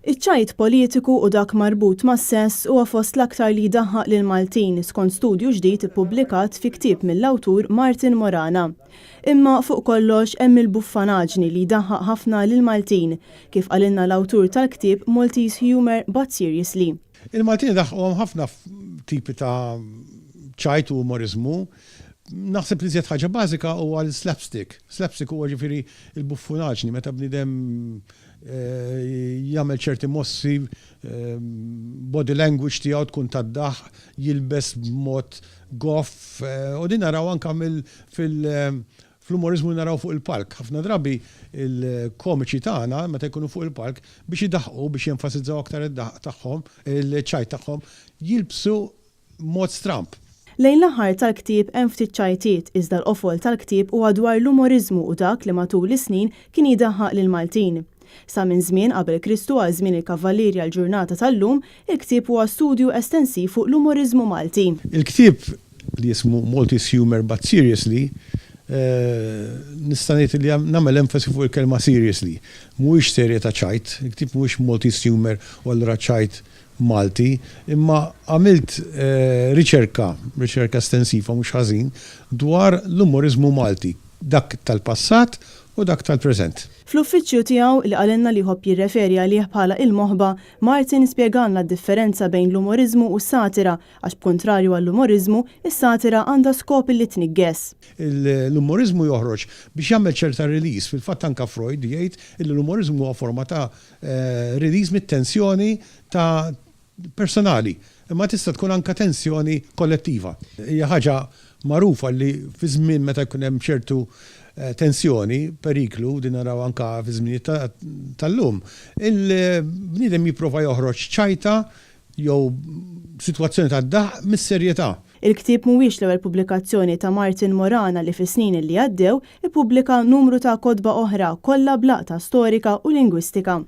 Iċ-ċajt politiku u dak marbut mas-sess huwa fost l-aktar li jdaħħaq lil Maltin skont studju ġdid ippubblikat fi ktieb mill-awtur Martin Morana. Imma fuq kollox hemm il-buffanaġni li jdaħħaq ħafna lil Maltin, kif qalilna l-awtur tal-ktieb Maltese Humor But Seriously. Il-Maltin daħħuhom ħafna tipi ta' ċajt u umorizmu. Naħseb li żied ħaġa bażika huwa l-slapstick. Slapstick huwa ġifieri il-buffunaġni meta bniedem jagħmel ċerti mossi, body language tiegħu tkun tad-daħ, jilbes b'mod goff, u din naraw anke fl-umorizmu naraw fuq il-palk. Ħafna drabi il-komiċi tagħna meta jkunu fuq il-palk biex jidaħħu biex jenfasizzaw aktar id-daħ tagħhom, il-ċajt tagħhom, jilbsu mod stramp. Lejn l-aħħar tal-ktieb hemm ftit ċajtiet iżda l-qofol tal-ktieb huwa dwar l-umorizmu u dak li matul is-snin kien jidaħħaq lil Maltin. Sa minn żmien qabel Kristu għal żmien il-Kavallerja l-ġurnata tal-lum, il-ktieb huwa studju estensiv fuq l-umorizmu Malti. Il-ktieb li jismu Maltese Humor But Seriously nista' ngħid li nagħmel enfasi fuq il-kelma seriously. Mhuwiex serje ta' ċajt, il-ktieb mhuwiex Maltese Humor u allura ċajt Malti, imma għamilt riċerka estensiva mhux ħażin dwar l-umorizmu Malti, dak tal-passat u dak tal-preżent. Fl-uffiċċju tiegħu li qalilna li jħobb jirreferi għalih bħala il-moħba, Martin spjegalna d-differenza bejn l-umorizmu u s-satira għax b'kontrarju għall-umorizmu, is-satira għandha skop li tniggess. L-umorizmu joħroġ biex jagħmel ċerta release, fil-fatt anke Freud jgħid li l-umorizmu huwa forma ta' release mit-tensjoni ta' personali, imma tista' tkun anke tensjoni kollettiva. Hija ħaġa magħrufa li fi żmien meta jkun hemm ċertu tensjoni, periklu, din naraw anke fi żminijiet tal-lum, il-bniedem jipprova joħroġ ċajta jew sitwazzjoni tad-daħ mis-serjetà. Il-ktieb mhuwiex l-ewwel pubblikazzjoni ta' Martin Morana li fis-snin li għaddew ippubblika numru ta' kotba oħra kollha b'laqta storika u lingwistika.